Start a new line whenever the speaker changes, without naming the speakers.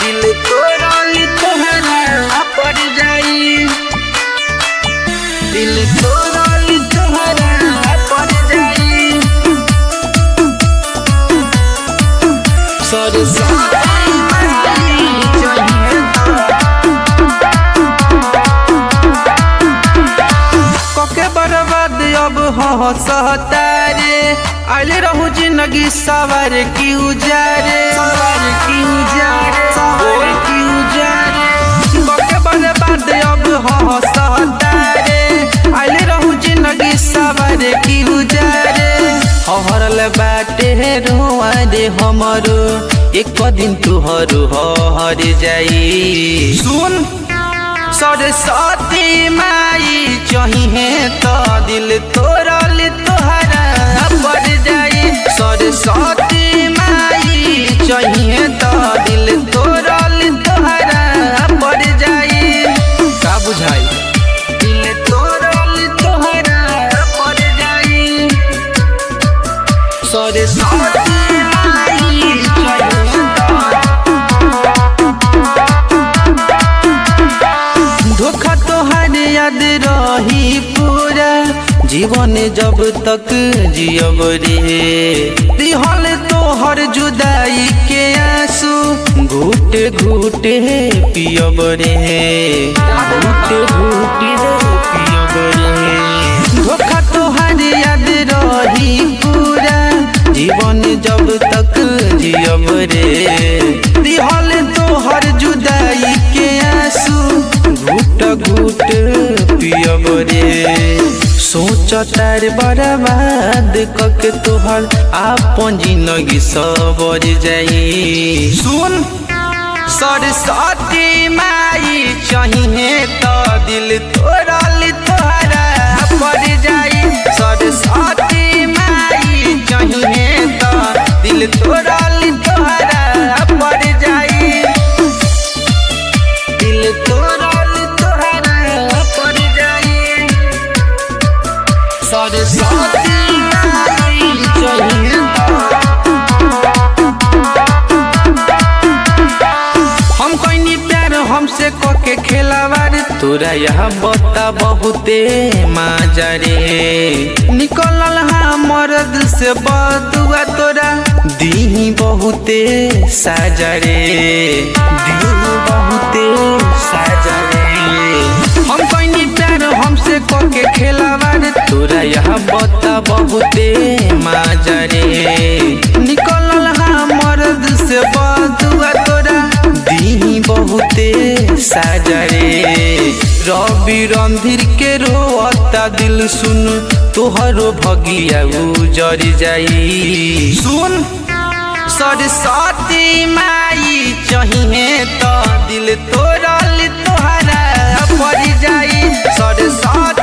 दिल तोड़ल तोहरा पड़ जाई, दिल तोड़ल तोहरा पड़ जाई। कके बर्बाद अब हंसतारे, आइले रहू जिंदगी सवार की उजारे, सवार की उजारे, सवार की उजारे। कके बर्बाद अब हंसतारे, आइले रहू जिंदगी सवार की उजारे। हरल बाटे रुआ रे हमरो, एक दिन तुहरो हर जाई। सुन सरस्वती माई चाहिए तो दिल तोड़ल तोहरा पड़ जाई। सरस्वती माई चाहिए तो दिल तोड़ल तोहरा पड़ जाई। का बुझाई? दिल तोड़ल तोहरा पड़ जाई। सरस्वती माई चाहिए धोखा तोहर याद रही पूरा जीवन जब तक जियब रे। दिहल तोहर जुदाई के आंसू घूट घूट पियब रे, घूट घूट पियब रे। धोखा तोहर याद रही पूरा जीवन जब तक जियब रे। दिहल तोहर जुदाई के आंसू घूट घूट पियब रे। सोच तार बर्बाद कके तोहर आपन जिंदगी सबर जाई। सुन सरस्वती माई चाहिए तो दिल तोड़ल तोहरा पड़ जाई। सरस्वती माई चाहिए तो दिल तोड़ल तोहरा पड़ जाई। दिल तोड़ल तोहरा पड़ जाई। सरस्वती माई चाहिए हम कोई प्यार हमसे कोके खेलावार। तोरा यहाँ बता बहुते मजा रे, निकलल हमर दिल से बदुआ तोरा दी बहुते साजा रे, दी बहुते साजा रे। हम कोई प्यार हमसे कोके खेलावार। तोरा यहाँ बता बहुते मजा रे, निकलल हमर दिल से बदुआ तोरा दी बहुते साजा रे। रवि रणधीर के रोता दिल सुन तोहरो भगिया उजर जाई। सुन सरस्वती माई चाहिए तो दिल तोड़ल तोहरा पड़ जाई। सरस्वती